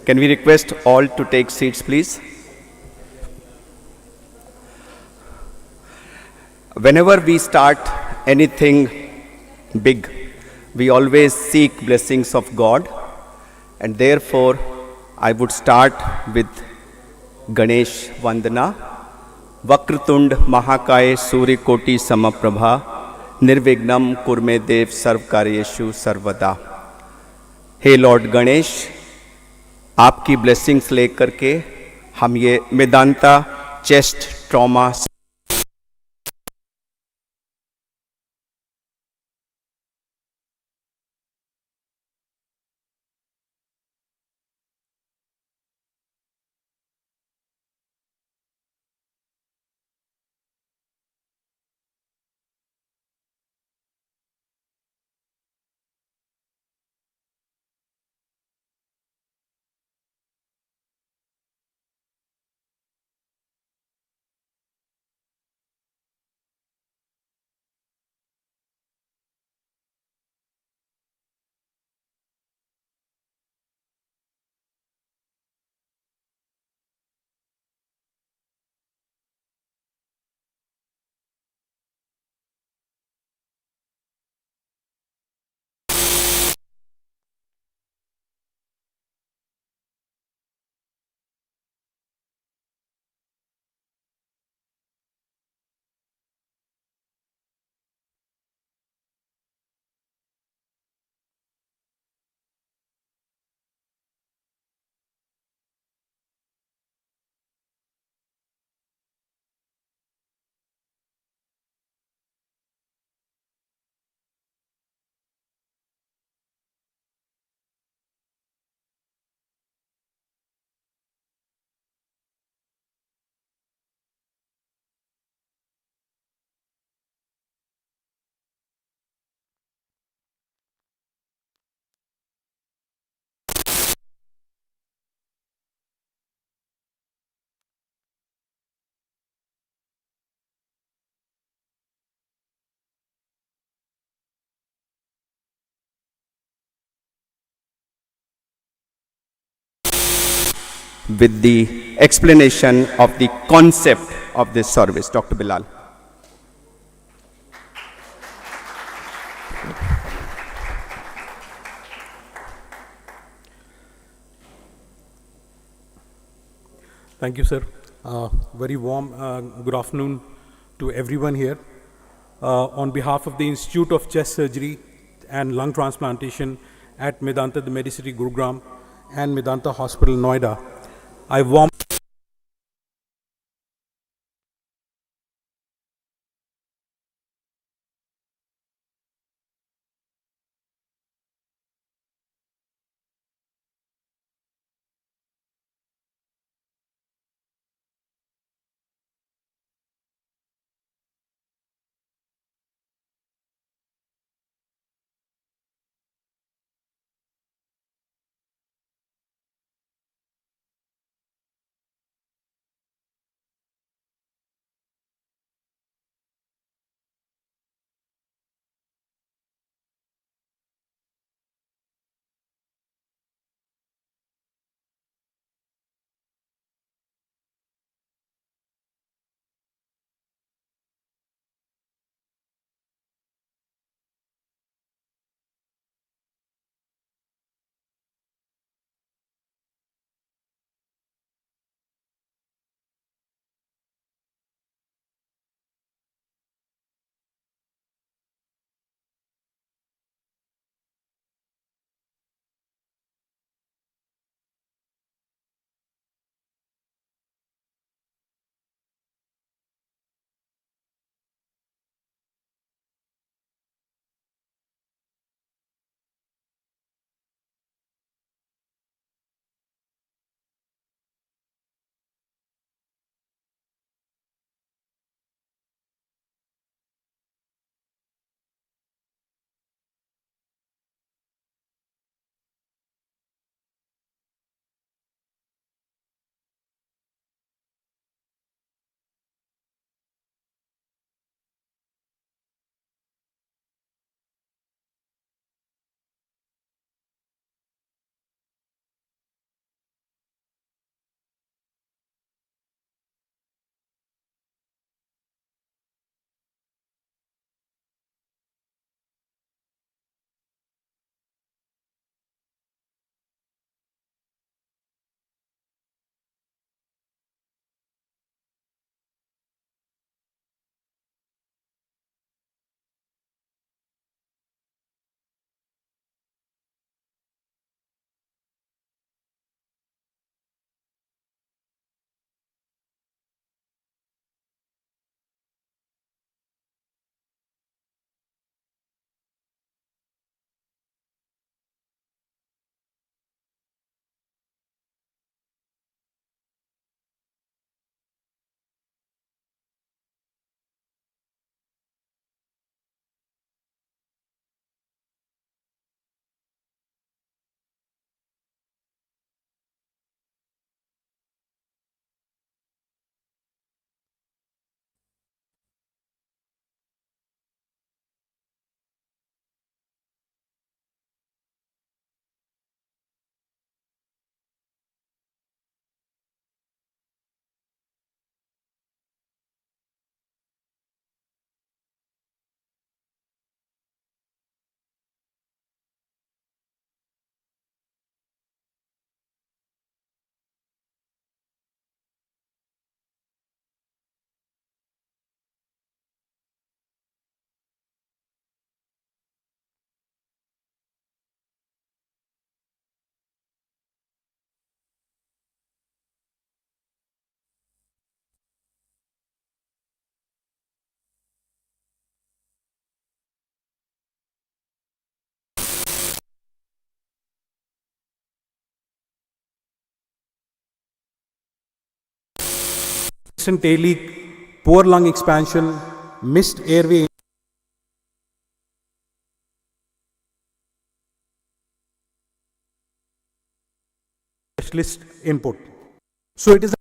Can we request all to take seats, please? Whenever we start anything big, we always seek blessings of God, and therefore I would start with Ganesh Vandana. Vakrtund Mahakaya Surikoti Samaprabha Nirvignam Kurme Dev Sarvkaryeshu Sarvada. Hey Lord Ganesh, आपकी blessings लेकर के हम ये Medanta chest trauma with the explanation of the concept of this service. Dr. Bilal. Thank you, sir. Very warm good afternoon to everyone here. On behalf of the Institute of Chest Surgery and Lung Transplantation at Medanta, the Medicity Gurugram, and Medanta Hospital, Noida, I warmly persistent tail leak, poor lung expansion, missed airway specialist input. So it is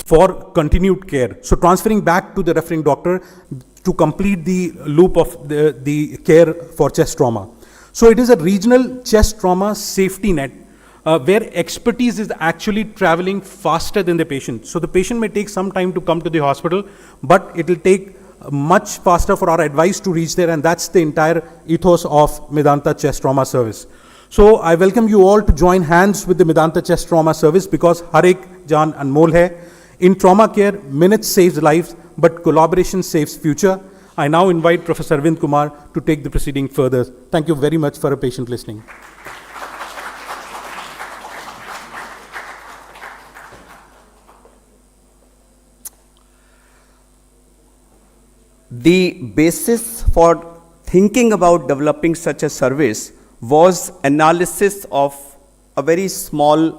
for continued care. So transferring back to the referring doctor to complete the loop of the care for chest trauma. So it is a regional chest trauma safety net where expertise is actually traveling faster than the patient. So the patient may take some time to come to the hospital, but it will take much faster for our advice to reach there, and that's the entire ethos of Medanta Chest Trauma Service. So I welcome you all to join hands with the Medanta Chest Trauma Service, because har ek jaan anmol hai. In trauma care, minutes saves lives, but collaboration saves future. I now invite Professor Arvind Kumar to take the proceeding further. Thank you very much for a patient listening. The basis for thinking about developing such a service was analysis of a very small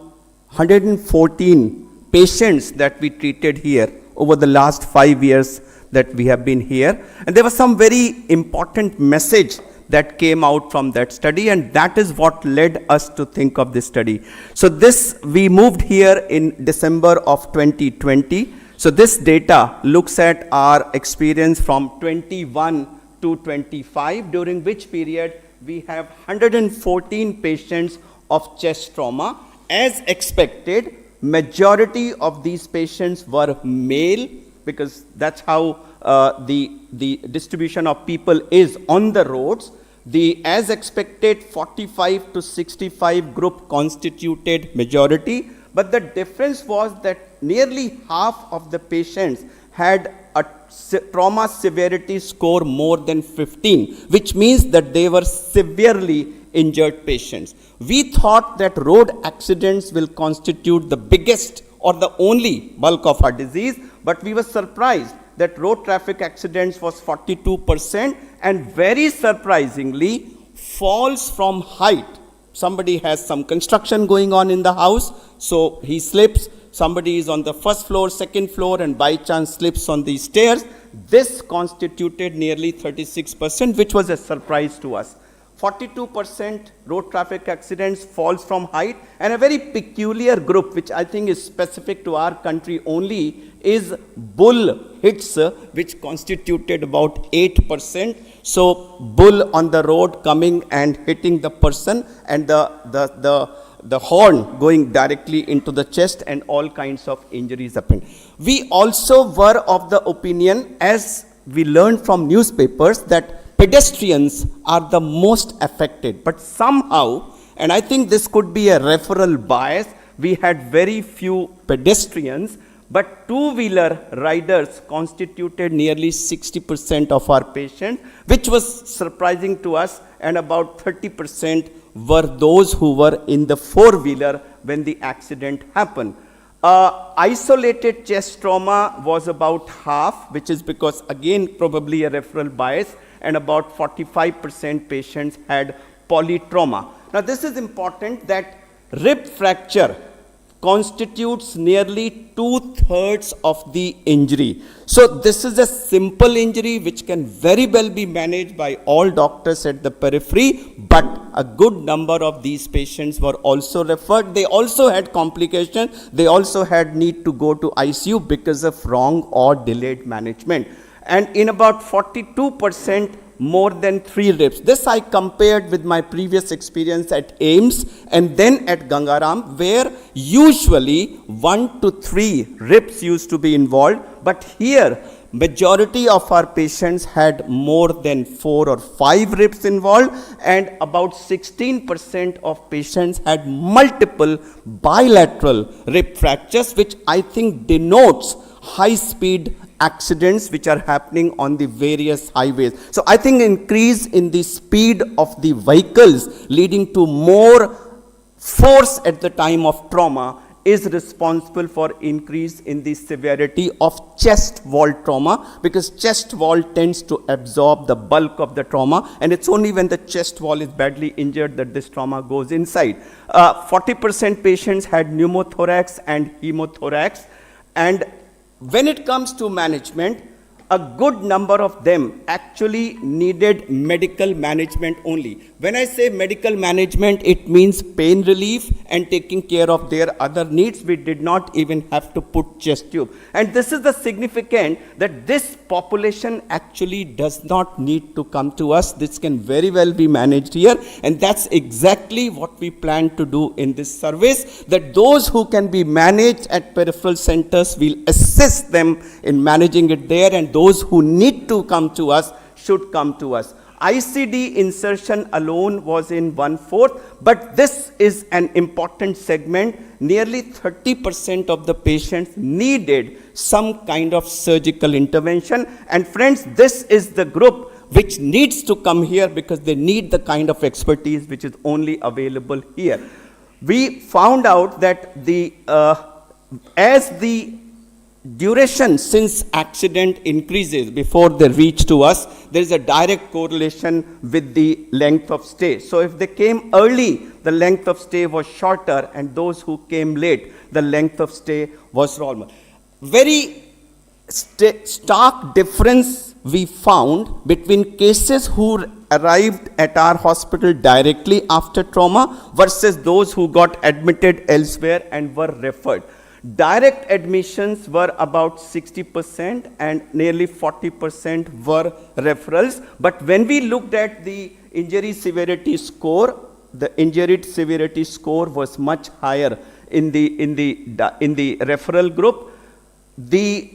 114 patients that we treated here over the last 5 years that we have been here. And there was some very important message that came out from that study, and that is what led us to think of this study. So this, we moved here in December of 2020. So this data looks at our experience from 21 to 25, during which period we have 114 patients of chest trauma. As expected, majority of these patients were male, because that's how the distribution of people is on the roads. The, as expected, 45 to 65 group constituted majority, but the difference was that nearly half of the patients had a trauma severity score more than 15, which means that they were severely injured patients. We thought that road accidents will constitute the biggest or the only bulk of our disease, but we were surprised that road traffic accidents was 42%, and very surprisingly, falls from height. Somebody has some construction going on in the house, so he slips. Somebody is on the first floor, second floor, and by chance slips on the stairs. This constituted nearly 36%, which was a surprise to us. 42% road traffic accidents falls from height, and a very peculiar group, which I think is specific to our country only, is bull hits, which constituted about 8%. So bull on the road coming and hitting the person, and the the horn going directly into the chest, and all kinds of injuries happened. We also were of the opinion, as we learned from newspapers, that pedestrians are the most affected. But somehow, and I think this could be a referral bias, we had very few pedestrians, but two-wheeler riders constituted nearly 60% of our patients, which was surprising to us, and about 30% were those who were in the four-wheeler when the accident happened. Isolated chest trauma was about half, which is because, again, probably a referral bias, and about 45% patients had polytrauma. Now, this is important, that rib fracture constitutes nearly 2/3 of the injury. So this is a simple injury which can very well be managed by all doctors at the periphery, but a good number of these patients were also referred. They also had complications. They also had need to go to ICU because of wrong or delayed management. And in about 42%, more than 3 ribs. This I compared with my previous experience at AIMS and then at Gangaram, where usually 1 to 3 ribs used to be involved, but here majority of our patients had more than 4 or 5 ribs involved, and about 16% of patients had multiple bilateral rib fractures, which I think denotes high speed accidents which are happening on the various highways. So I think increase in the speed of the vehicles leading to more force at the time of trauma is responsible for increase in the severity of chest wall trauma, because chest wall tends to absorb the bulk of the trauma, and it's only when the chest wall is badly injured that this trauma goes inside. 40% patients had pneumothorax and hemothorax, and when it comes to management, a good number of them actually needed medical management only. When I say medical management, it means pain relief and taking care of their other needs. We did not even have to put chest tube. And this is the significant that this population actually does not need to come to us. This can very well be managed here. And that's exactly what we plan to do in this service, that those who can be managed at peripheral centers, will assist them in managing it there, and those who need to come to us should come to us. ICD insertion alone was in 1/4, but this is an important segment. Nearly 30% of the patients needed some kind of surgical intervention. And friends, this is the group which needs to come here because they need the kind of expertise which is only available here. We found out that as the duration since accident increases before they reach to us, there is a direct correlation with the length of stay. So if they came early, the length of stay was shorter, and those who came late, the length of stay was normal. Very stark difference we found between cases who arrived at our hospital directly after trauma versus those who got admitted elsewhere and were referred. Direct admissions were about 60% and nearly 40% were referrals. But when we looked at the injury severity score, the injury severity score was much higher in the referral group. The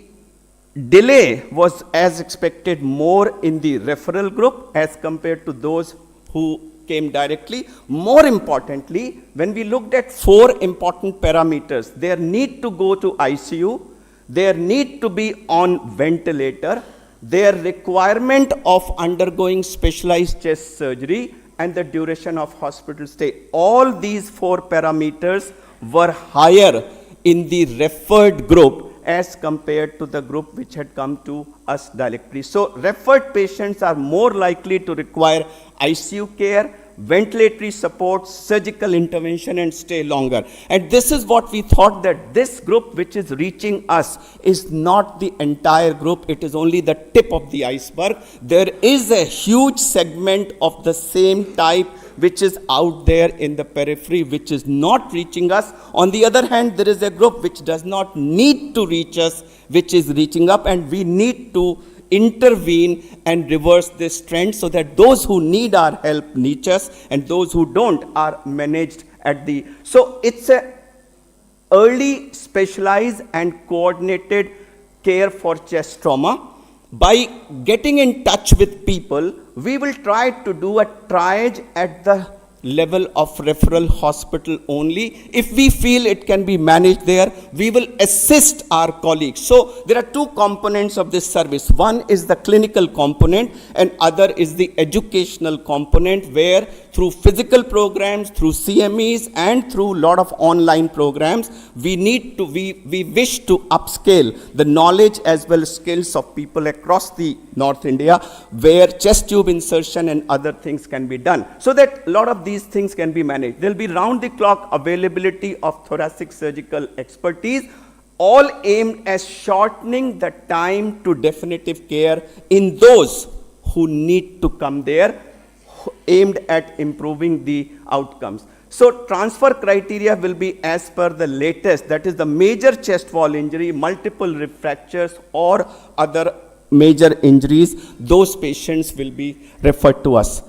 delay was, as expected, more in the referral group as compared to those who came directly. More importantly, when we looked at 4 important parameters, their need to go to ICU, their need to be on ventilator, their requirement of undergoing specialized chest surgery, and the duration of hospital stay. All these 4 parameters were higher in the referred group as compared to the group which had come to us directly. So referred patients are more likely to require ICU care, ventilatory support, surgical intervention, and stay longer. And this is what we thought, that this group which is reaching us is not the entire group, it is only the tip of the iceberg. There is a huge segment of the same type which is out there in the periphery, which is not reaching us. On the other hand, there is a group which does not need to reach us, which is reaching up, and we need to intervene and reverse this trend so that those who need our help reach us and those who don't are managed at the, so it's a early, specialized and coordinated care for chest trauma. By getting in touch with people, we will try to do a triage at the level of referral hospital only. If we feel it can be managed there, we will assist our colleagues. So there are two components of this service. One is the clinical component and other is the educational component, where through physical programs, through CMEs and through lot of online programs, we wish to upscale the knowledge as well as skills of people across the North India, where chest tube insertion and other things can be done, so that a lot of these things can be managed. There will be round the clock availability of thoracic surgical expertise, all aimed at shortening the time to definitive care in those who need to come there, aimed at improving the outcomes. So transfer criteria will be as per the latest, that is the major chest wall injury, multiple rib fractures or other major injuries. Those patients will be referred to us.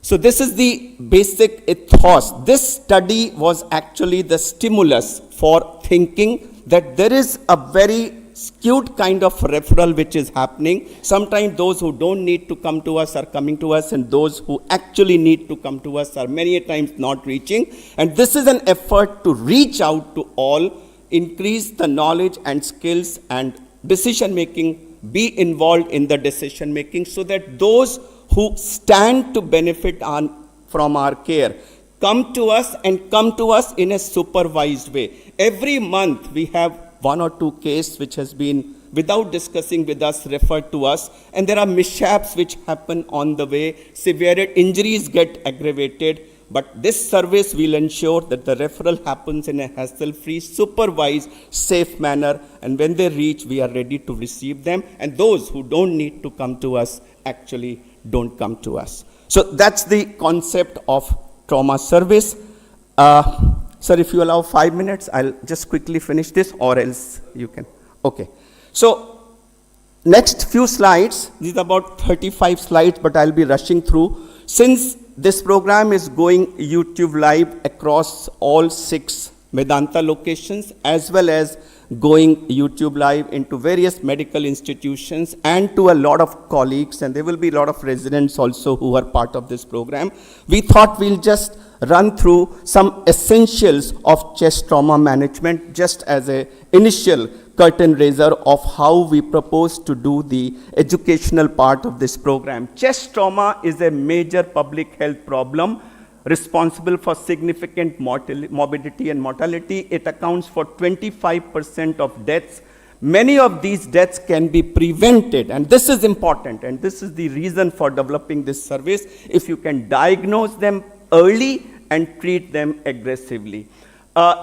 So this is the basic ethos. This study was actually the stimulus for thinking that there is a very skewed kind of referral which is happening. Sometimes those who don't need to come to us are coming to us, and those who actually need to come to us are many times not reaching. And this is an effort to reach out to all, increase the knowledge and skills and decision making, be involved in the decision making, so that those who stand to benefit from our care come to us and come to us in a supervised way. Every month we have one or two cases which has been, without discussing with us, referred to us, and there are mishaps which happen on the way, severe injuries get aggravated, but this service will ensure that the referral happens in a hassle-free, supervised, safe manner, and when they reach, we are ready to receive them, and those who don't need to come to us actually don't come to us. So that's the concept of trauma service. Sir, if you allow 5 minutes, I'll just quickly finish this, or else you can. Okay. So next few slides, these are about 35 slides, but I'll be rushing through. Since this program is going YouTube live across all 6 Medanta locations, as well as going YouTube live into various medical institutions and to a lot of colleagues, and there will be a lot of residents also who are part of this program, we thought we'll just run through some essentials of chest trauma management, just as an initial curtain raiser of how we propose to do the educational part of this program. Chest trauma is a major public health problem responsible for significant morbidity and mortality. It accounts for 25% of deaths. Many of these deaths can be prevented, and this is important, and this is the reason for developing this service, if you can diagnose them early and treat them aggressively.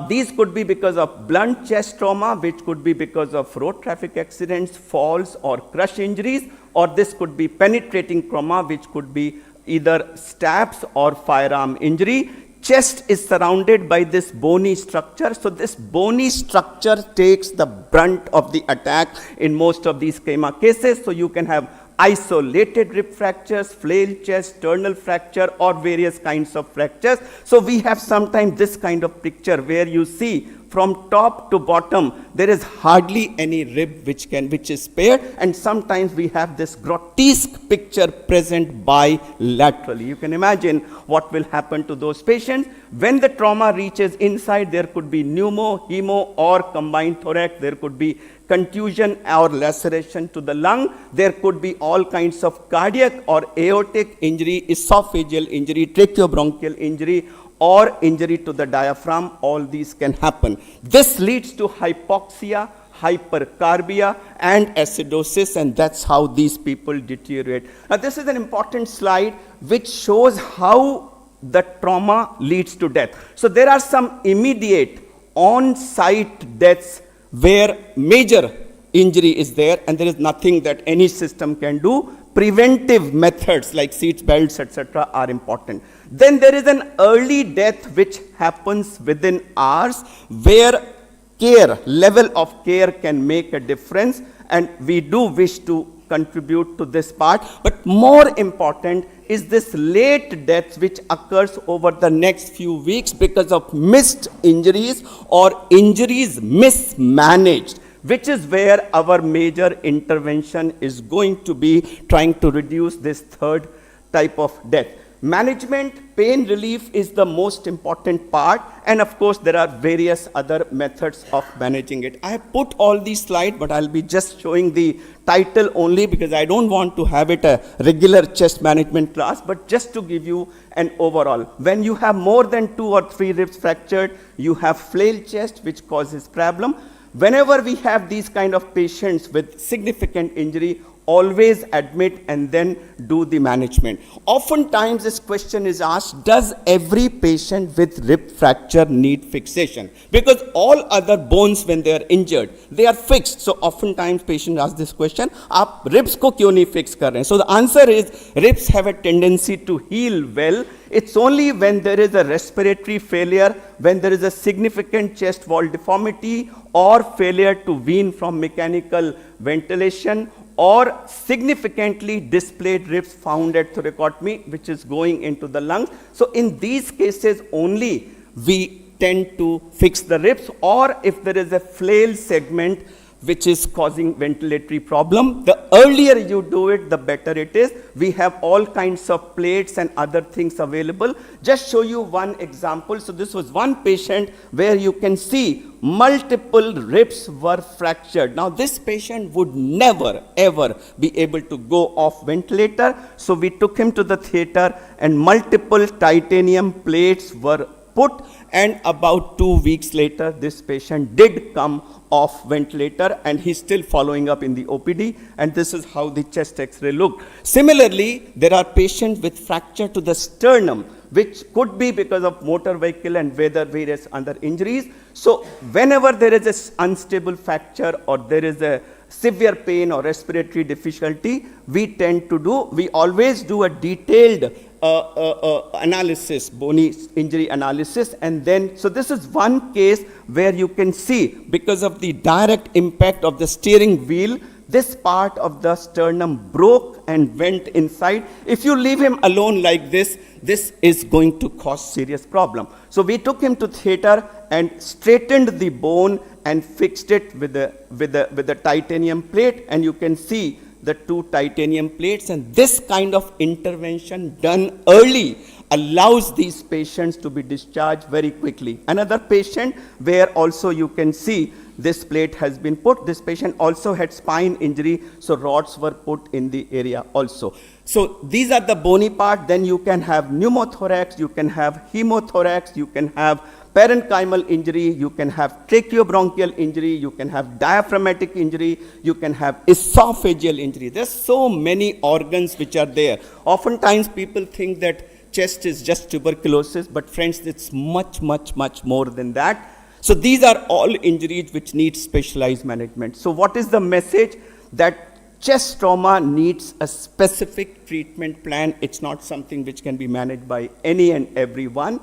These could be because of blunt chest trauma, which could be because of road traffic accidents, falls or crush injuries, or this could be penetrating trauma, which could be either stabs or firearm injury. Chest is surrounded by this bony structure. So this bony structure takes the brunt of the attack in most of these schema cases. So you can have isolated rib fractures, flail chest, sternal fracture, or various kinds of fractures. So we have sometimes this kind of picture where you see from top to bottom there is hardly any rib which is spared, and sometimes we have this grotesque picture present bilaterally. You can imagine what will happen to those patients. When the trauma reaches inside, there could be pneumo, hemo, or combined thorax. There could be contusion or laceration to the lung. There could be all kinds of cardiac or aortic injury, esophageal injury, tracheobronchial injury, or injury to the diaphragm. All these can happen. This leads to hypoxia, hypercarbia, and acidosis, and that's how these people deteriorate. Now, this is an important slide which shows how the trauma leads to death. So there are some immediate on-site deaths where major injury is there and there is nothing that any system can do. Preventive methods like seat belts, etc., are important. Then there is an early death which happens within hours, where level of care can make a difference, and we do wish to contribute to this part. But more important is this late death which occurs over the next few weeks because of missed injuries or injuries mismanaged, which is where our major intervention is going to be trying to reduce this third type of death. Management, pain relief is the most important part, and of course there are various other methods of managing it. I have put all these slides, but I'll be just showing the title only because I don't want to have it a regular chest management class, but just to give you an overall. When you have more than 2 or 3 ribs fractured, you have flail chest which causes problem. Whenever we have these kind of patients with significant injury, always admit and then do the management. Oftentimes this question is asked, does every patient with rib fracture need fixation? Because all other bones when they are injured, they are fixed. So oftentimes patients ask this question, aap ribs ko kyun nahi fix kar rahe hain? So the answer is, ribs have a tendency to heal well. It's only when there is a respiratory failure, when there is a significant chest wall deformity or failure to wean from mechanical ventilation, or significantly displayed ribs found at thoracotomy, which is going into the lungs. So in these cases only we tend to fix the ribs, or if there is a flail segment which is causing ventilatory problem. The earlier you do it, the better it is. We have all kinds of plates and other things available. Just show you one example. So this was one patient where you can see multiple ribs were fractured. Now this patient would never ever be able to go off ventilator. So we took him to the theater and multiple titanium plates were put, and about 2 weeks later this patient did come off ventilator and he's still following up in the OPD, and this is how the chest X-ray looked. Similarly, there are patients with fracture to the sternum, which could be because of motor vehicle and various other injuries. So whenever there is an unstable fracture or there is a severe pain or respiratory difficulty, we always do a detailed analysis, bony injury analysis, and then, so this is one case where you can see because of the direct impact of the steering wheel, this part of the sternum broke and went inside. If you leave him alone like this, this is going to cause serious problem. So we took him to theater and straightened the bone and fixed it with a titanium plate, and you can see the 2 titanium plates, and this kind of intervention done early allows these patients to be discharged very quickly. Another patient where also you can see this plate has been put. This patient also had spine injury, so rods were put in the area also. So these are the bony part. Then you can have pneumothorax, you can have hemothorax, you can have parenchymal injury, you can have tracheobronchial injury, you can have diaphragmatic injury, you can have esophageal injury. There's so many organs which are there. Oftentimes people think that chest is just tuberculosis, but friends, it's much, much, much more than that. So these are all injuries which need specialized management. So what is the message? That chest trauma needs a specific treatment plan. It's not something which can be managed by any and everyone.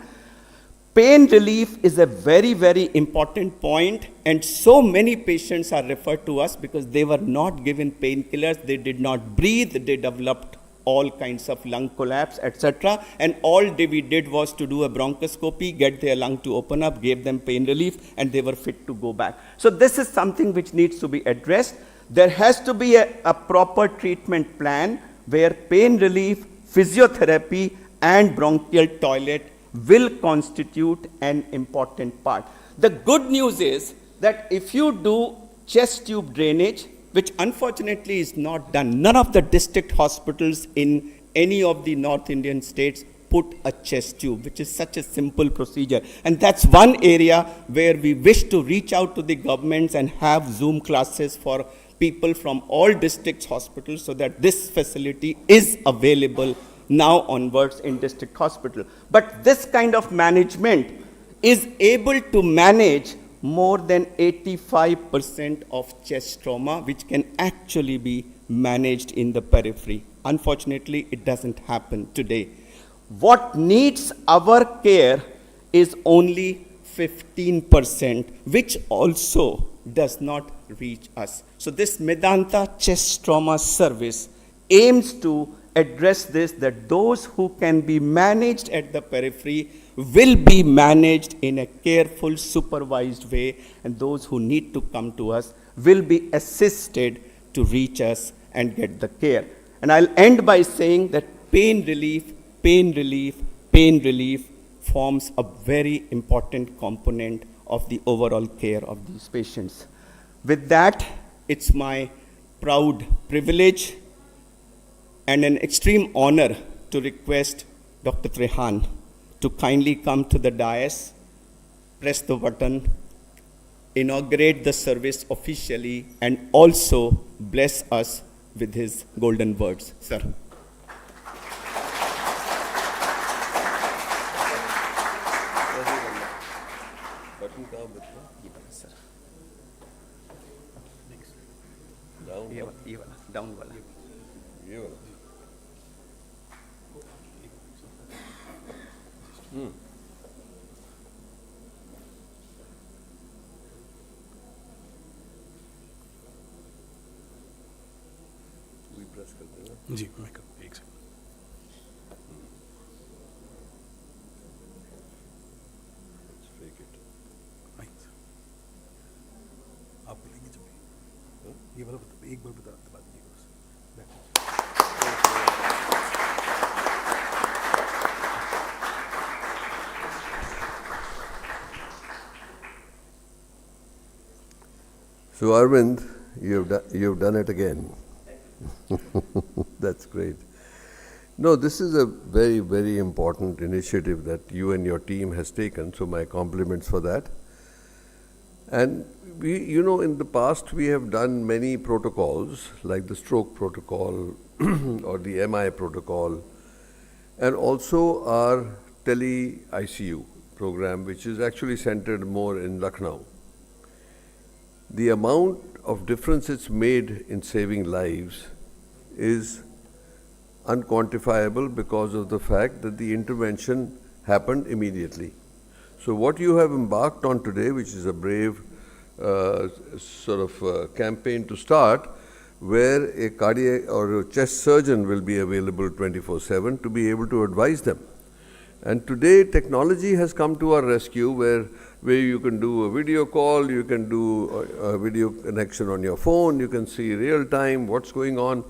Pain relief is a very, very important point, and so many patients are referred to us because they were not given painkillers, they did not breathe, they developed all kinds of lung collapse, etc. And all we did was to do a bronchoscopy, get their lung to open up, gave them pain relief, and they were fit to go back. So this is something which needs to be addressed. There has to be a proper treatment plan where pain relief, physiotherapy, and bronchial toilet will constitute an important part. The good news is that if you do chest tube drainage, which unfortunately is not done, none of the district hospitals in any of the North Indian states put a chest tube, which is such a simple procedure. And that's one area where we wish to reach out to the governments and have Zoom classes for people from all district hospitals so that this facility is available now onwards in district hospital. But this kind of management is able to manage more than 85% of chest trauma, which can actually be managed in the periphery. Unfortunately, it doesn't happen today. What needs our care is only 15%, which also does not reach us. So this Medanta chest trauma service aims to address this, that those who can be managed at the periphery will be managed in a careful, supervised way, and those who need to come to us will be assisted to reach us and get the care. And I'll end by saying that pain relief, pain relief, pain relief forms a very important component of the overall care of these patients. With that, it's my proud privilege and an extreme honor to request Dr. Trehan to kindly come to the dais, press the button, inaugurate the service officially, and also bless us with his golden words. Sir. Down wala. जी मैं कर एक second आप बोलेंगे जब ये वाला एक बार बता दीजिएगा So Arvind, you've done it again. That's great. No, this is a very, very important initiative that you and your team has taken, so my compliments for that. And we, in the past we have done many protocols, like the stroke protocol or the MI protocol, and also our tele-ICU program, which is actually centered more in Lucknow. The amount of difference it's made in saving lives is unquantifiable because of the fact that the intervention happened immediately. So what you have embarked on today, which is a brave campaign to start, where a cardiac or a chest surgeon will be available 24/7 to be able to advise them. And today technology has come to our rescue where you can do a video call, you can do a video connection on your phone, you can see real time what's going on.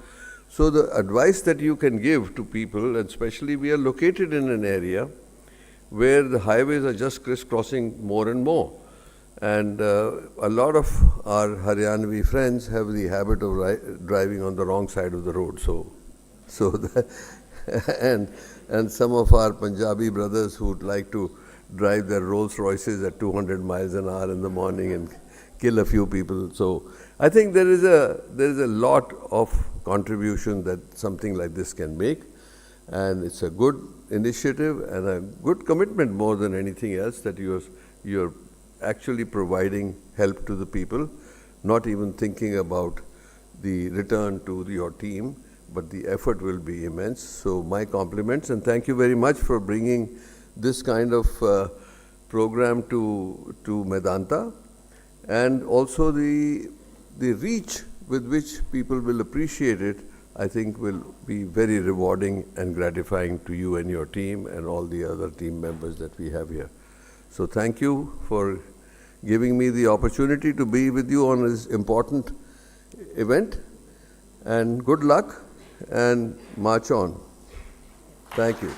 So the advice that you can give to people, and especially we are located in an area where the highways are just crisscrossing more and more. And a lot of our Haryanvi friends have the habit of driving on the wrong side of the road. So that, and some of our Punjabi brothers who would like to drive their Rolls Royces at 200 miles an hour in the morning and kill a few people. So I think there is a lot of contribution that something like this can make, and it's a good initiative and a good commitment more than anything else that you're actually providing help to the people, not even thinking about the return to your team, but the effort will be immense. So my compliments, and thank you very much for bringing this kind of program to Medanta, and also the reach with which people will appreciate it, I think will be very rewarding and gratifying to you and your team and all the other team members that we have here. So thank you for giving me the opportunity to be with you on this important event, and good luck and march on. Thank you.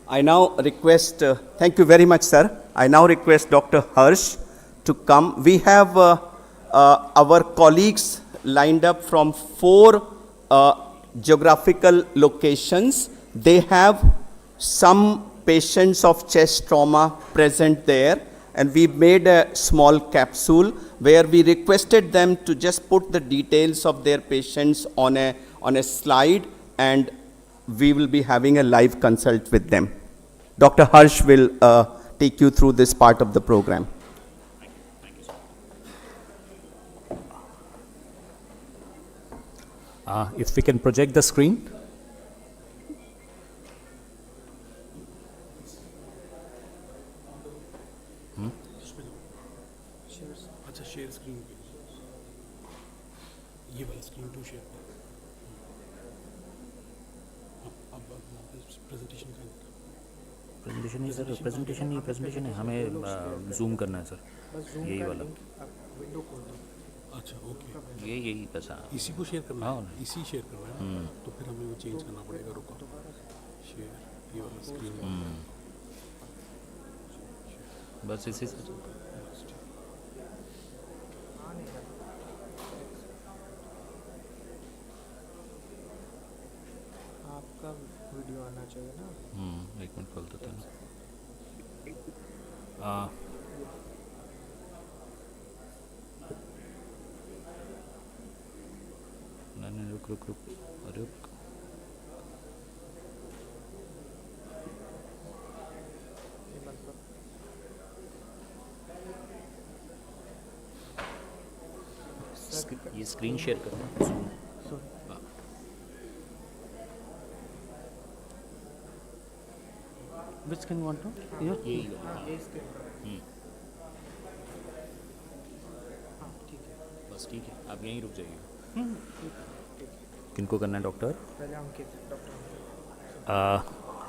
I now request, thank you very much, sir. I now request Dr. Harsh to come. We have our colleagues lined up from 4 geographical locations. They have some patients of chest trauma present there, and we made a small capsule where we requested them to just put the details of their patients on a slide, and we will be having a live consult with them. Dr. Harsh will take you through this part of the program. If we can project the screen. अच्छा share screen ये वाला screen to share अब presentation का presentation नहीं sir, presentation है, हमें zoom करना है सर, यही वाला। विंडो खोल दो। अच्छा ओके, यही बस। इसी को शेयर करना हाँ। है, इसी शेयर करना है, तो फिर हमें वो चेंज करना पड़ेगा। रुको, शेयर ये वाला स्क्रीन बस इसी से। आपका वीडियो आना चाहिए ना। एक मिनट खोल देते हैं। नहीं रुक। ये स्क्रीन शेयर करना। Which can you want to? Here? यही बस ठीक है, आप यहीं रुक जाइए। किनको करना है डॉक्टर? पहले अंकित, doctor.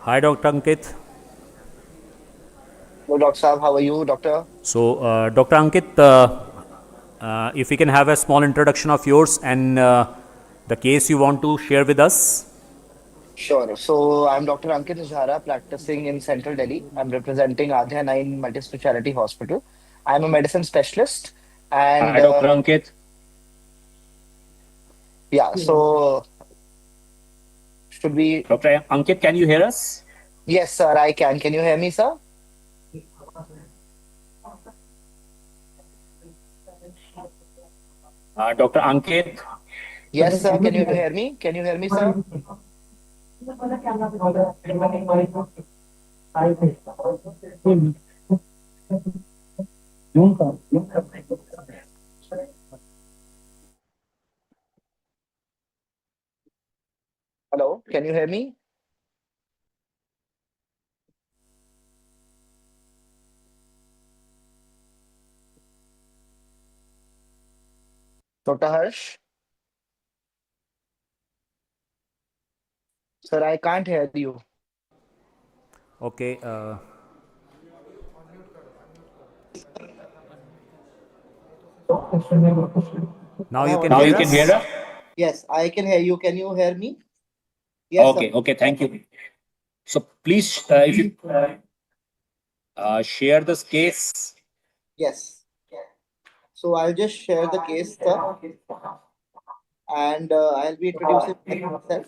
Hi Dr. Ankit. Hello, Dr. Saab. How are you, doctor? So Dr. Ankit, if we can have a small introduction of yours and the case you want to share with us. Sure. So I'm Dr. Ankit Jhara, practicing in Central Delhi. I'm representing Adya 9 Multi-Speciality Hospital. I'm a medicine specialist. And Hi Dr. Ankit. yeah, so should we? Dr. Ankit, can you hear us? Yes, sir, I can. Can you hear me, sir? Dr. Ankit. Yes, sir. Can you hear me? Can you hear me, sir? Hello, can you hear me? Dr. Harsh? Sir, I can't hear you. Okay. Now you can hear us? Yes, I can hear you. Can you hear me? Yes, Okay, sir. okay, thank you. So please, if you share this case. Yes. So I'll just share the case, sir, and I'll be introducing myself.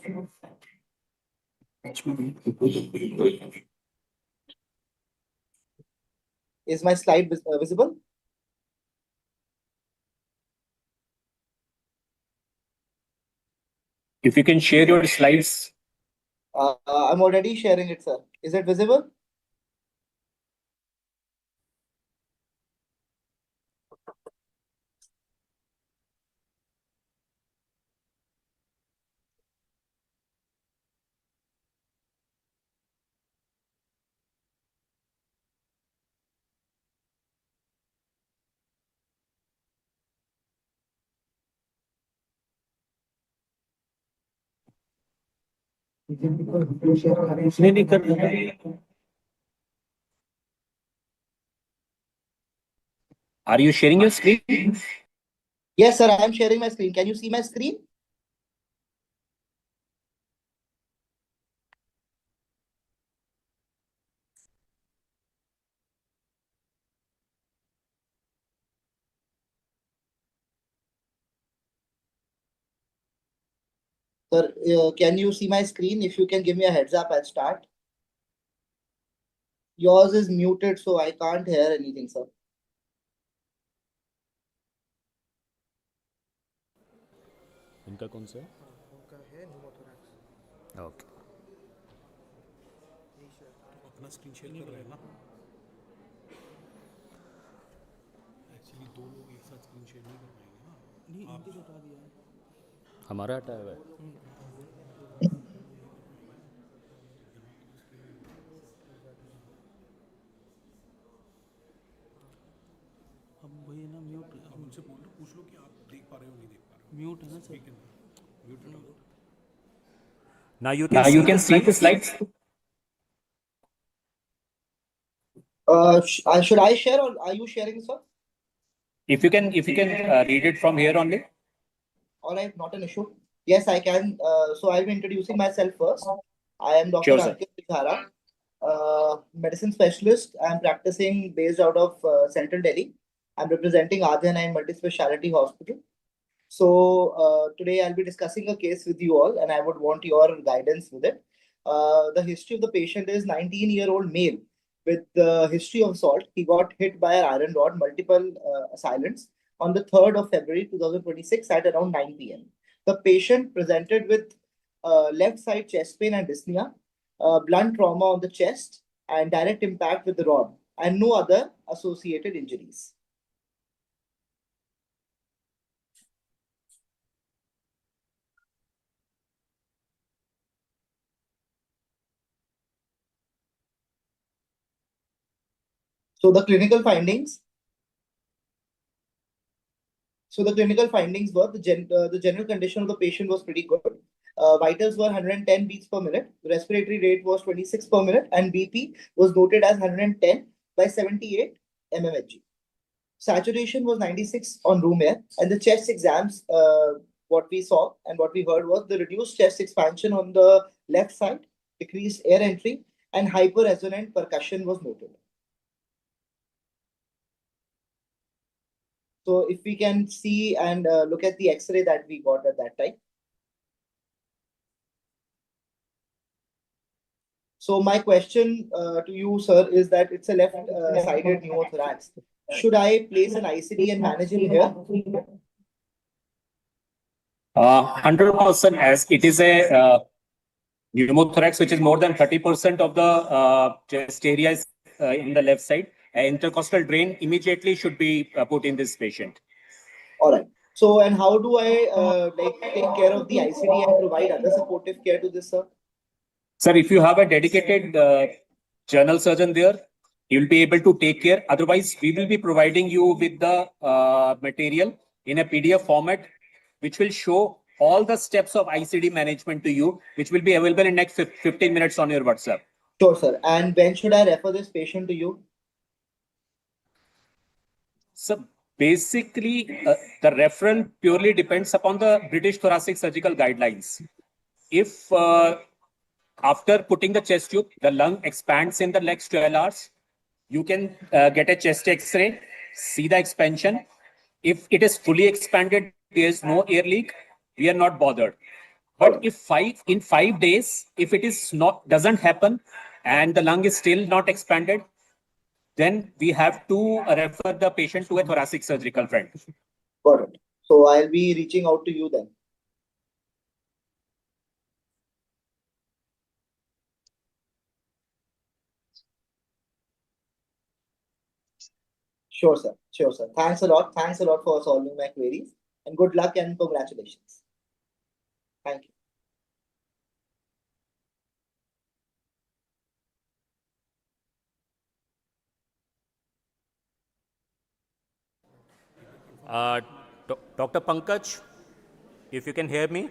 Is my slide visible? If you can share your slides. I'm already sharing it, sir. Is it visible? Are you sharing your screen? Yes, sir. I'm sharing my screen. Can you see my screen? Sir, can you see my screen? If you can give me a heads up, I'll start. Yours is muted, so I can't hear anything, sir. इनका कौन सा उनका है pneumothorax. Okay अपना screen share कर रहे हैं ना, एक्चुअली दो लोग एक साथ स्क्रीन शेयर नहीं कर पाएंगे ना। नहीं, इनके जो हटा दिया है हमारा हटाया हुआ है अब वही है ना, म्यूट अब उनसे बोल लो, पूछ लो कि आप देख पा रहे हो नहीं देख पा रहे म्यूट है ना हो। सर। म्यूट हटा दो। now you Now can you see can the see the slides. slides. Should I share or are you sharing, sir? If you can read it from here only. All right, not an issue. Yes, I can. So I'll be introducing myself first. I am Dr. Sure, sir. Ankit Dhara, medicine specialist. I'm practicing based out of Central Delhi. I'm representing Adhyana Multi-Speciality Hospital. So today I'll be discussing a case with you all, and I would want your guidance with it. The history of the patient is 19-year-old male with the history of assault. He got hit by an iron rod, multiple assailants, on the 3rd of February 2026 at around 9 p.m. The patient presented with left side chest pain and dyspnea, blunt trauma on the chest, and direct impact with the rod, and no other associated injuries. So the clinical findings. So the clinical findings were the general condition of the patient was pretty good. Vitals were 110 beats per minute. The respiratory rate was 26 per minute, and BP was noted as 110 by 78 mmHg. Saturation was 96 on room air, and the chest exams, what we saw and what we heard was the reduced chest expansion on the left side, decreased air entry, and hyperresonant percussion was noted. So if we can see and look at the X-ray that we got at that time. So my question to you, sir, is that it's a left-sided pneumothorax. Should I place an ICD and manage him here? 100%, as it is a pneumothorax which is more than 30% of the chest area is in the left side. An intercostal drain immediately should be put in this patient. All right. So, and how do I take care of the ICD and provide other supportive care to this, sir? Sir, if you have a dedicated general surgeon there, he will be able to take care. Otherwise, we will be providing you with the material in a PDF format, which will show all the steps of ICD management to you, which will be available in next 15 minutes on your WhatsApp. Sure, sir. And when should I refer this patient to you? So basically, the referral purely depends upon the British Thoracic Surgical Guidelines. If after putting the chest tube, the lung expands in the next 12 hours, you can get a chest X-ray, see the expansion. If it is fully expanded, there is no air leak, we are not bothered. But if in 5 days, if it is not doesn't happen and the lung is still not expanded, then we have to refer the patient to a thoracic surgical friend. Got it. So I'll be reaching out to you then. Sure, sir. Sure, sir. Thanks a lot. Thanks a lot for solving my queries. And good luck and congratulations. Thank you. Dr. Pankaj, if you can hear me.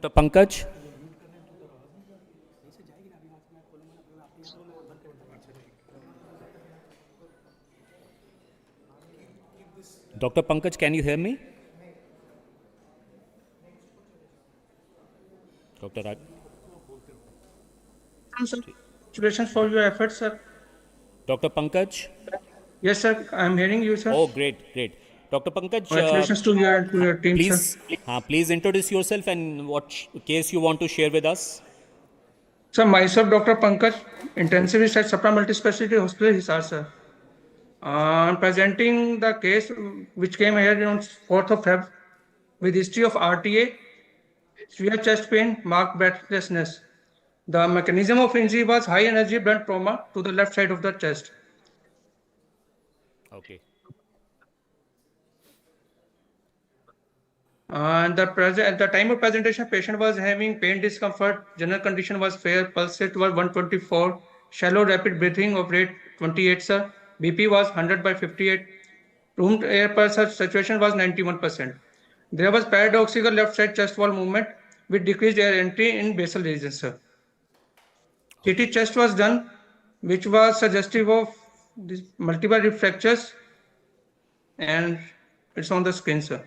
Dr. Pankaj? Dr. Pankaj, can you hear me? Dr. Raj? Sir, congratulations for your efforts, sir. Dr. Pankaj? Yes, sir. I'm hearing you, sir. Oh, great, great. Dr. Pankaj, Congratulations to you and to your team, sir. please introduce yourself and what case you want to share with us. Sir, myself, Dr. Pankaj, intensivist at Sapna Multispecialty Hospital, Hisar, sir. I'm presenting the case which came here on 4th of Feb with history of RTA, severe chest pain, marked breathlessness. The mechanism of injury was high energy blunt trauma to the left side of the chest. Okay. And at the time of presentation, patient was having pain discomfort, general condition was fair, pulse rate was 124, shallow rapid breathing of rate 28, sir. BP was 100 by 58. Room air pressure saturation was 91%. There was paradoxical left side chest wall movement with decreased air entry in basal region, sir. CT chest was done, which was suggestive of these multiple rib fractures, and it's on the screen, sir.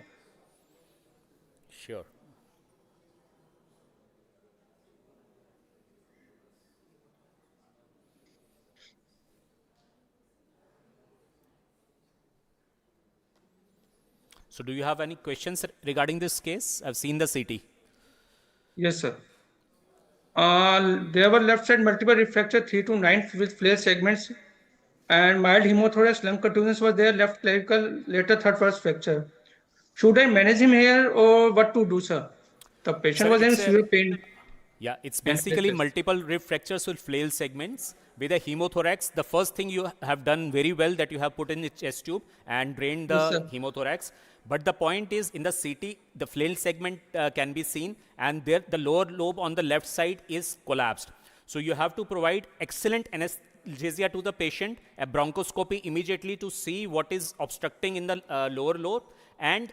Sure. So do you have any questions regarding this case? I've seen the CT. Yes, sir. There were left side multiple rib fracture 3 to 9 with flare segments, and mild hemothorax, lung contusions were there, left clavicle, later third first fracture. Should I manage him here or what to do, sir? The patient Sir, was in it's a- severe pain. Yeah, it's And basically breathless. multiple rib fractures with flail segments. With a hemothorax, the first thing you have done very well that you have put in the chest tube and drained the Yes, sir. hemothorax. But the point is, in the CT, the flail segment can be seen, and there the lower lobe on the left side is collapsed. So you have to provide excellent anesthesia to the patient, a bronchoscopy immediately to see what is obstructing in the lower lobe, and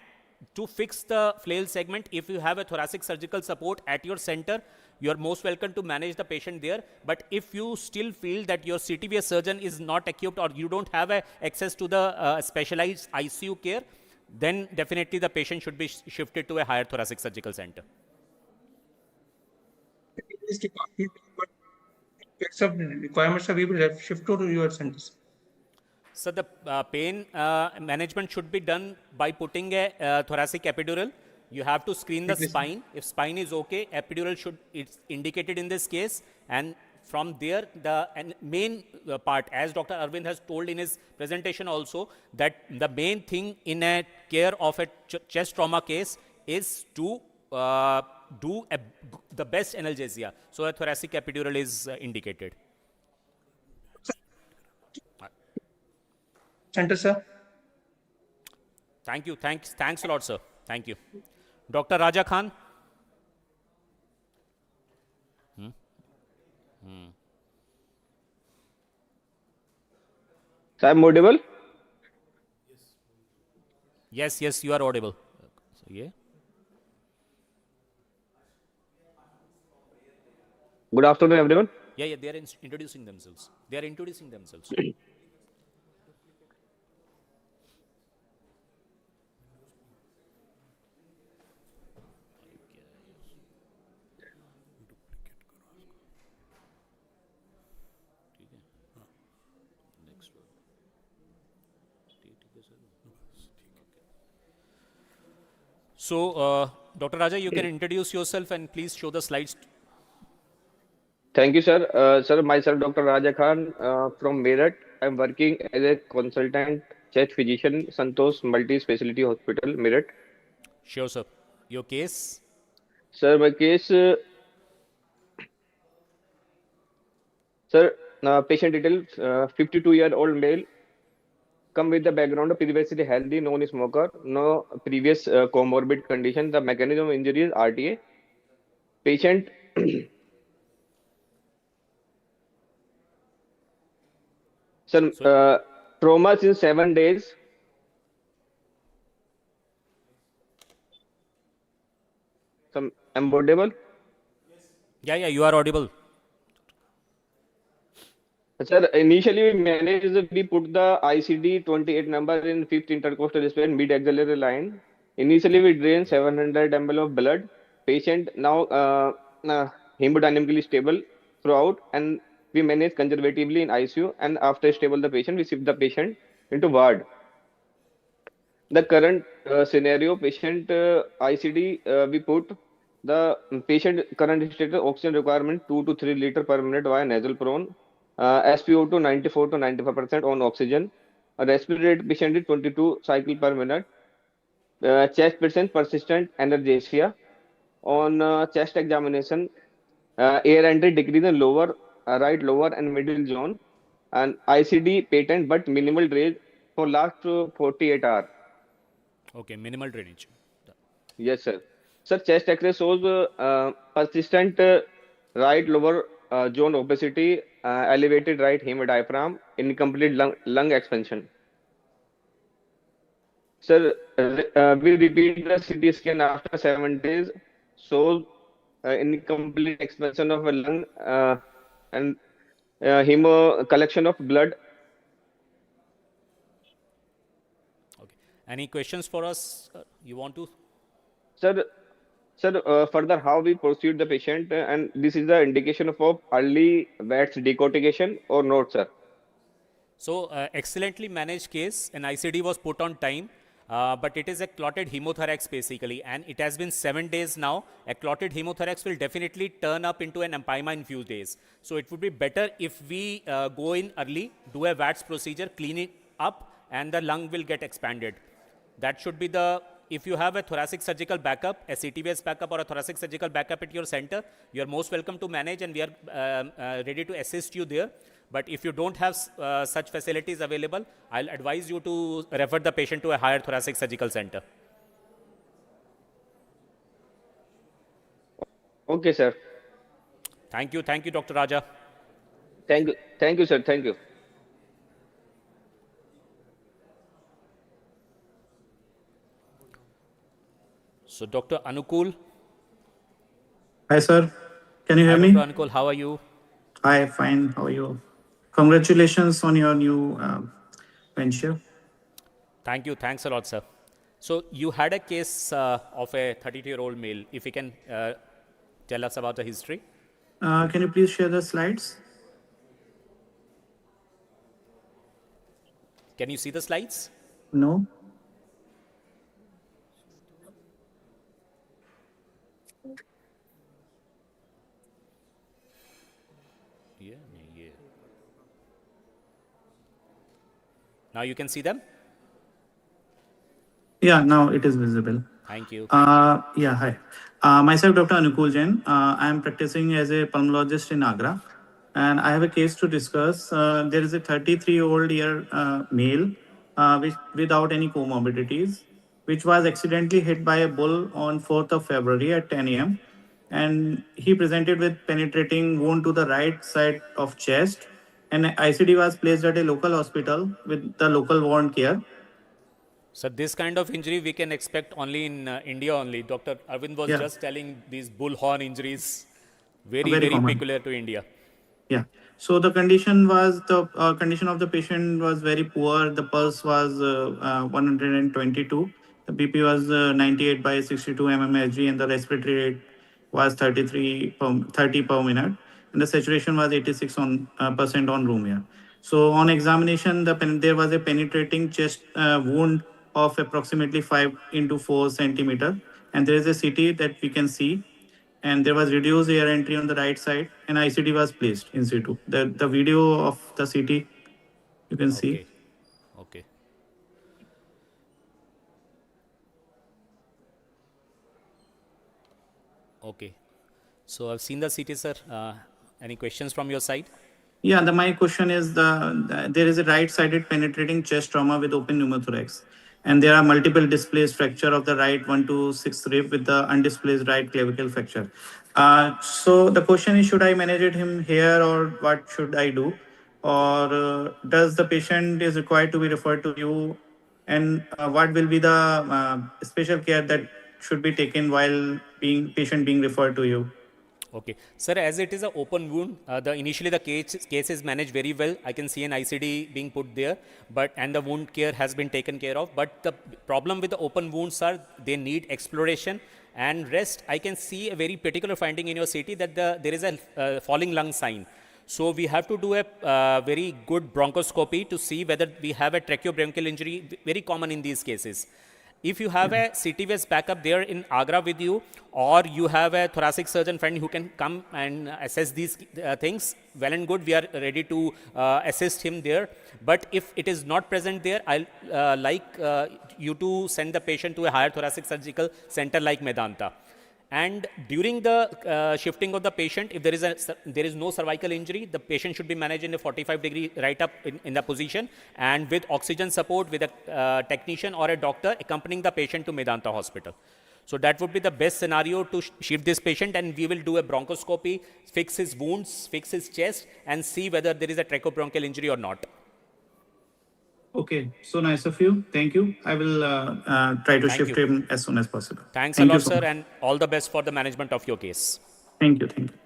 to fix the flail segment. If you have a thoracic surgical support at your center, you are most welcome to manage the patient there. But if you still feel that your CTVS surgeon is not equipped or you don't have access to the specialized ICU care, then definitely the patient should be shifted to a higher thoracic surgical center. This department, but case of requirements, we will have shift to your centers. So the pain management should be done by putting a thoracic epidural. You have to screen the spine. If spine is okay, epidural it's indicated in this case. And from there, the main part, as Dr. Arvind has told in his presentation also, that the main thing in a care of a chest trauma case is to do the best analgesia. So a thoracic epidural is indicated. Center, sir. Thank you. Thanks a lot, sir. Thank you. Dr. Raja Khan. So I'm audible? Yes, you are audible. So, yeah. Good afternoon, everyone. Yeah, they are introducing themselves. So, Dr. Raja, you can introduce yourself and please show the slides. Thank you, sir. Sir, myself, Dr. Raja Khan from Meerut. I'm working as a consultant chest physician, Santosh Multi-Specialty Hospital, Meerut. Sure, sir. Your case? Sir, my case, sir, patient detail, 52-year-old male, come with the background of previously healthy, non-smoker, no previous comorbid condition. The mechanism of injury is RTA. Patient Sir, trauma in 7 days. Some I'm audible. Yeah, yeah, you are audible. Sir, initially we managed, we put the ICD 28 number in fifth intercostal space mid-axillary line. Initially we drained 700 ml of blood. Patient now hemodynamically stable throughout, and we manage conservatively in ICU. And after stable the patient, we shift the patient into ward. The current scenario, patient ICD, we put the patient current status oxygen requirement 2 to 3 liter per minute via nasal prone, SpO2 94 to 95% on oxygen. Respiratory rate patient is 22 cycle per minute. Chest patient persistent analgesia. On chest examination, air entry decrease in lower, right lower and middle zone, and ICD patent but minimal drainage for last 48 hours. Okay, minimal drainage. Yes, sir. Sir, chest X-ray shows persistent right lower zone opacity, elevated right hemodiaphragm, incomplete lung expansion. Sir, we repeat the CT scan after 7 days, shows incomplete expansion of a lung and hemo collection of blood. Okay. Any questions for us? You want to? Sir, Sir, further how we proceed the patient, and this is the indication of early VATS decortication or not, sir? So, excellently managed case. An ICD was put on time, but it is a clotted hemothorax basically, and it has been 7 days now. A clotted hemothorax will definitely turn up into an empyema in few days. So, it would be better if we go in early, do a VATS procedure, clean it up, and the lung will get expanded. That should be the, if you have a thoracic surgical backup, a CTVS backup or a thoracic surgical backup at your center, you are most welcome to manage, and we are ready to assist you there. But if you don't have such facilities available, I'll advise you to refer the patient to a higher thoracic surgical center. Okay, sir. Thank you, Dr. Raja. Thank you, sir. Thank you. So, Dr. Anukul. Hi, sir. Can you hear Hi, me? Dr. Anukul, how are you? Hi, fine. How are you? Congratulations on your new venture. Thank you. Thanks a lot, sir. So, you had a case of a 32-year-old male. If you can tell us about the history. Can you please share the slides? Can you see the slides? No. Yeah. Now you can see them? Yeah, now it is visible. Thank you. Yeah, hi. Myself, Dr. Anukul Jain. I am practicing as a pulmonologist in Agra, and I have a case to discuss. There is a 33-year-old male without any comorbidities, which was accidentally hit by a bull on 4th of February at 10 a.m. And he presented with penetrating wound to the right side of chest, and ICD was placed at a local hospital with the local wound care. So this kind of injury we can expect only in India only. Dr. Arvind was just telling these bullhorn injuries, very common. peculiar to India. Yeah. So the condition was the condition of the patient was very poor. The pulse was 122. The BP was 98 by 62 mmHg, and the respiratory rate was 30 per minute, and the saturation was 86 percent on room air. So on examination, there was a penetrating chest wound of approximately 5 into 4 centimeter, and there is a CT that we can see, and there was reduced air entry on the right side, and ICD was placed in situ. The video of the CT you can see. Okay. Okay. So I've seen the CT, sir. Any questions from your side? Yeah, my question is there is a right-sided penetrating chest trauma with open pneumothorax, and there are multiple displaced fracture of the right 1 to 6 rib with the undisplaced right clavicle fracture. So the question is, should I manage him here, or what should I do? Or does the patient is required to be referred to you? And what will be the special care that should be taken while patient being referred to you? Okay, sir, as it is an open wound, initially the case is managed very well. I can see an ICD being put there, and the wound care has been taken care of. But the problem with the open wounds are they need exploration and rest. I can see a very particular finding in your CT that there is a falling lung sign. So we have to do a very good bronchoscopy to see whether we have a tracheobronchial injury, very common in these cases. If you have a CT-based backup there in Agra with you, or you have a thoracic surgeon friend who can come and assess these things, well and good, we are ready to assist him there. But if it is not present there, I'll like you to send the patient to a higher thoracic surgical center like Medanta. And during the shifting of the patient, if there is no cervical injury, the patient should be managed in a 45-degree right up in the position, and with oxygen support with a technician or a doctor accompanying the patient to Medanta hospital. So that would be the best scenario to shift this patient, and we will do a bronchoscopy, fix his wounds, fix his chest, and see whether there is a tracheobronchial injury or not. Okay, so nice of you. Thank you. I will try to shift him as soon as possible. Thanks a lot, sir, and all the best for the management of your case. Thank you. Thank you.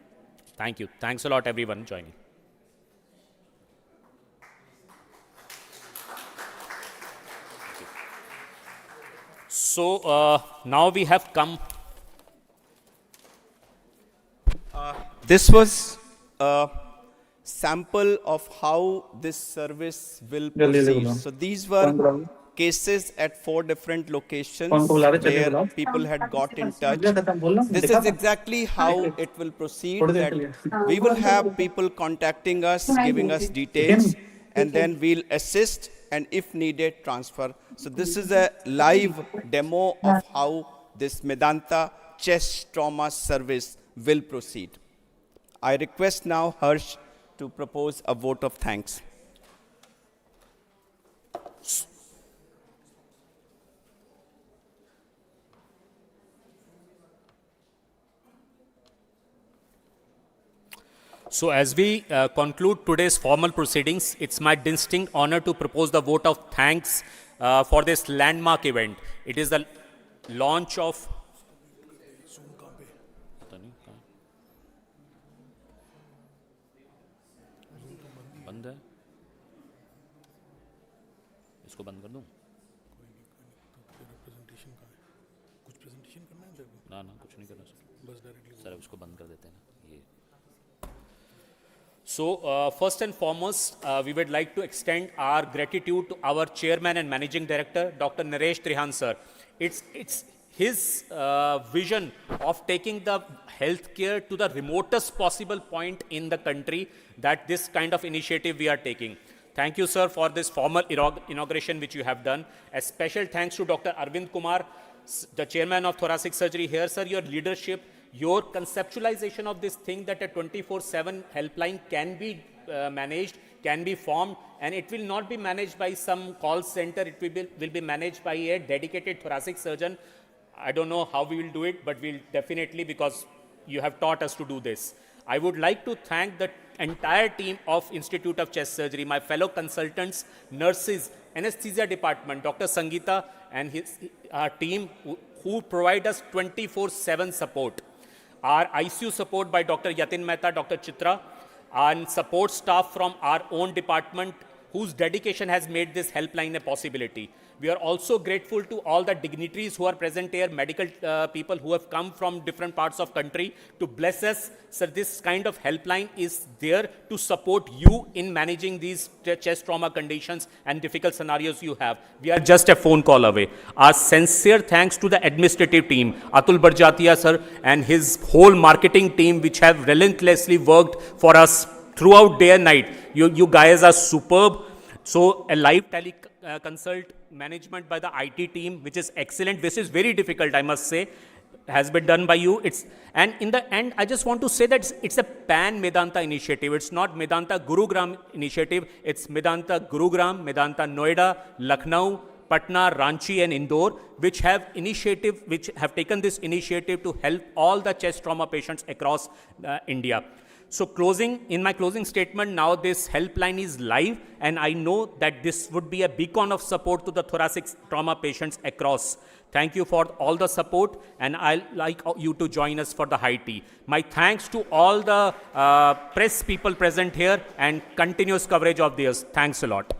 Thank you. Thanks a lot, everyone, joining. So now we have come. This was a sample of how this service will proceed. So these were cases at 4 different locations where people had got in touch. This is exactly how it will proceed. That we will have people contacting us, giving us details, and then we'll assist and if needed transfer. So this is a live demo of how this Medanta chest trauma service will proceed. I request now Harsh to propose a vote of thanks. So as we conclude today's formal proceedings, it's my distinct honor to propose the vote of thanks for this landmark event. It is the launch of बंद है इसको बंद कर दूं ना ना कुछ नहीं करना सर उसको बंद कर देते हैं ये So first and foremost, we would like to extend our gratitude to our chairman and managing director, Dr. Naresh Trehan, sir. It's his vision of taking the healthcare to the remotest possible point in the country that this kind of initiative we are taking. Thank you, sir, for this formal inauguration which you have done. A special thanks to Dr. Arvind Kumar, the chairman of thoracic surgery here, sir. Your leadership, your conceptualization of this thing that a 24/7 helpline can be managed, can be formed, and it will not be managed by some call center. It will be managed by a dedicated thoracic surgeon. I don't know how we will do it, but we'll definitely, because you have taught us to do this. I would like to thank the entire team of Institute of Chest Surgery, my fellow consultants, nurses, anesthesia department, Dr. Sangeeta and our team who provide us 24/7 support. Our ICU support by Dr. Yatin Mehta, Dr. Chitra, and support staff from our own department whose dedication has made this helpline a possibility. We are also grateful to all the dignitaries who are present here, medical people who have come from different parts of country to bless us. Sir, this kind of helpline is there to support you in managing these chest trauma conditions and difficult scenarios you have. We are just a phone call away. Our sincere thanks to the administrative team, Atul Barjatia, sir, and his whole marketing team, which have relentlessly worked for us throughout day and night. You guys are superb. So a live consult management by the IT team, which is excellent. This is very difficult, I must say, has been done by you. And in the end, I just want to say that it's a pan-Medanta initiative. It's not Medanta Gurugram initiative. It's Medanta Gurugram, Medanta Noida, Lucknow, Patna, Ranchi, and Indore, which have taken this initiative to help all the chest trauma patients across India. So in my closing statement, now this helpline is live, and I know that this would be a beacon of support to the thoracic trauma patients across. Thank you for all the support, and I'd like you to join us for the high tea. My thanks to all the press people present here and continuous coverage of theirs. Thanks a lot.